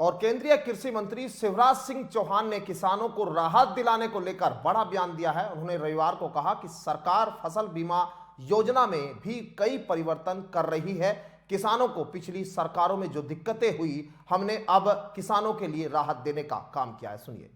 और केंद्रीय कृषि मंत्री शिवराज सिंह चौहान ने किसानों को राहत दिलाने को लेकर बड़ा बयान दिया है। उन्होंने रविवार को कहा कि सरकार फसल बीमा योजना में भी कई परिवर्तन कर रही है। किसानों को पिछली सरकारों में जो दिक्कतें हुई, हमने अब किसानों के लिए राहत देने का काम किया है। सुनिए,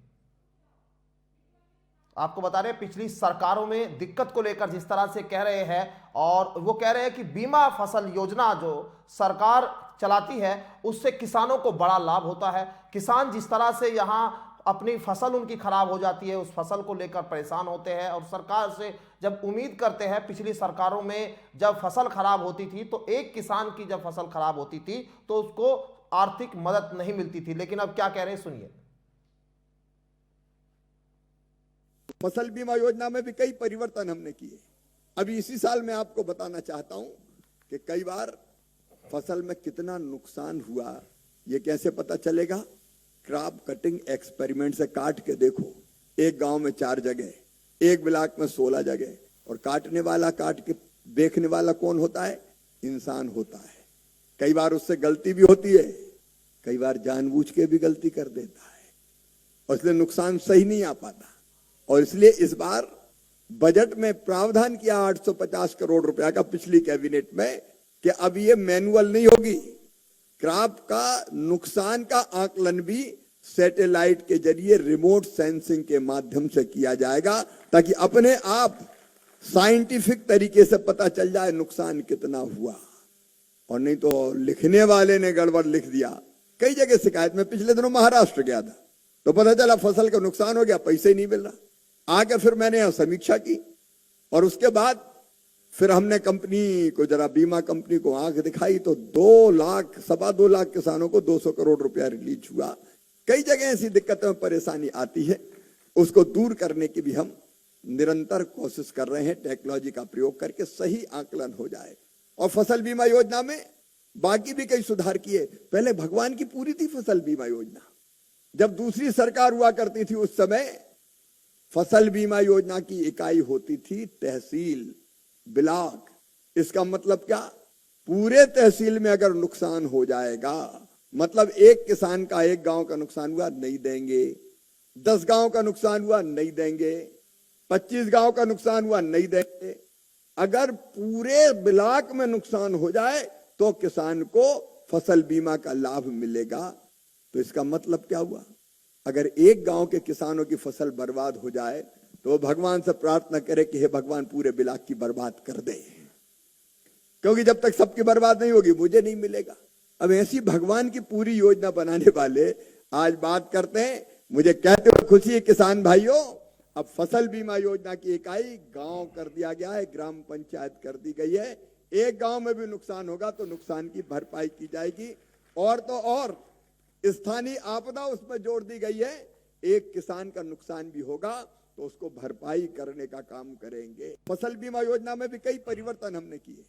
आपको बता रहे हैं पिछली सरकारों में दिक्कत को लेकर जिस तरह से कह रहे हैं, और वो कह रहे हैं कि बीमा फसल योजना जो सरकार चलाती है उससे किसानों को बड़ा लाभ होता है। किसान जिस तरह से यहाँ अपनी फसल उनकी खराब हो जाती है, उस फसल को लेकर परेशान होते हैं और सरकार से जब उम्मीद करते हैं। पिछली सरकारों में जब फसल खराब होती थी तो एक किसान की जब फसल खराब होती थी तो उसको आर्थिक मदद नहीं मिलती थी, लेकिन अब क्या कह रहे हैं सुनिए। फसल बीमा योजना में भी कई परिवर्तन हमने किए। अभी इसी साल मैं आपको बताना चाहता हूं कि कई बार फसल में कितना नुकसान हुआ ये कैसे पता चलेगा। क्रॉप कटिंग एक्सपेरिमेंट से काट के देखो, एक गांव में 4 जगह, एक ब्लॉक में 16 जगह, और काटने वाला, काट के देखने वाला कौन होता है? इंसान होता है। कई बार उससे गलती भी होती है, कई बार जानबूझ के भी गलती कर देता है, और इसलिए नुकसान सही नहीं आ पाता। और इसलिए इस बार बजट में प्रावधान किया 850 करोड़ रुपया का पिछली कैबिनेट में कि अब ये मैनुअल नहीं होगी, क्रॉप का नुकसान का आकलन भी सैटेलाइट के जरिए रिमोट सेंसिंग के माध्यम से किया जाएगा, ताकि अपने आप साइंटिफिक तरीके से पता चल जाए नुकसान कितना हुआ। और नहीं तो लिखने वाले ने गड़बड़ लिख दिया। कई जगह शिकायत में, पिछले दिनों महाराष्ट्र गया था तो पता चला फसल का नुकसान हो गया, पैसे ही नहीं मिल रहा। आगे फिर मैंने यहां समीक्षा की और उसके बाद फिर हमने कंपनी को, जरा बीमा कंपनी को आंख दिखाई तो 2 लाख, 2.25 लाख किसानों को 200 करोड़ रुपया रिलीज हुआ। कई जगह ऐसी दिक्कतों में परेशानी आती है, उसको दूर करने की भी हम निरंतर कोशिश कर रहे हैं। टेक्नोलॉजी का प्रयोग करके सही आकलन हो जाए। और फसल बीमा योजना में बाकी भी कई सुधार किए। पहले भगवान की पूरी थी फसल बीमा योजना। जब दूसरी सरकार हुआ करती थी उस समय फसल बीमा योजना की इकाई होती थी तहसील, ब्लॉक। इसका मतलब क्या? पूरे तहसील में अगर नुकसान हो जाएगा, मतलब एक किसान का, एक गांव का नुकसान हुआ, नहीं देंगे। 10 गांव का नुकसान हुआ, नहीं देंगे। 25 गांव का नुकसान हुआ, नहीं देंगे। अगर पूरे ब्लॉक में नुकसान हो जाए तो किसान को फसल बीमा का लाभ मिलेगा। तो इसका मतलब क्या हुआ? अगर एक गांव के किसानों की फसल बर्बाद हो जाए तो वो भगवान से प्रार्थना करे कि हे भगवान पूरे ब्लॉक की बर्बाद कर दे, क्योंकि जब तक सबकी बर्बाद नहीं होगी मुझे नहीं मिलेगा। अब ऐसी भगवान की पूरी योजना बनाने वाले आज बात करते हैं। मुझे कहते हुए खुशी है किसान भाइयों, अब फसल बीमा योजना की इकाई गांव कर दिया गया है, ग्राम पंचायत कर दी गई है। एक गांव में भी नुकसान होगा तो नुकसान की भरपाई की जाएगी। और तो और स्थानीय आपदा उसमें जोड़ दी गई है। एक किसान का नुकसान भी होगा तो उसको भरपाई करने का काम करेंगे। फसल बीमा योजना में भी कई परिवर्तन हमने किए।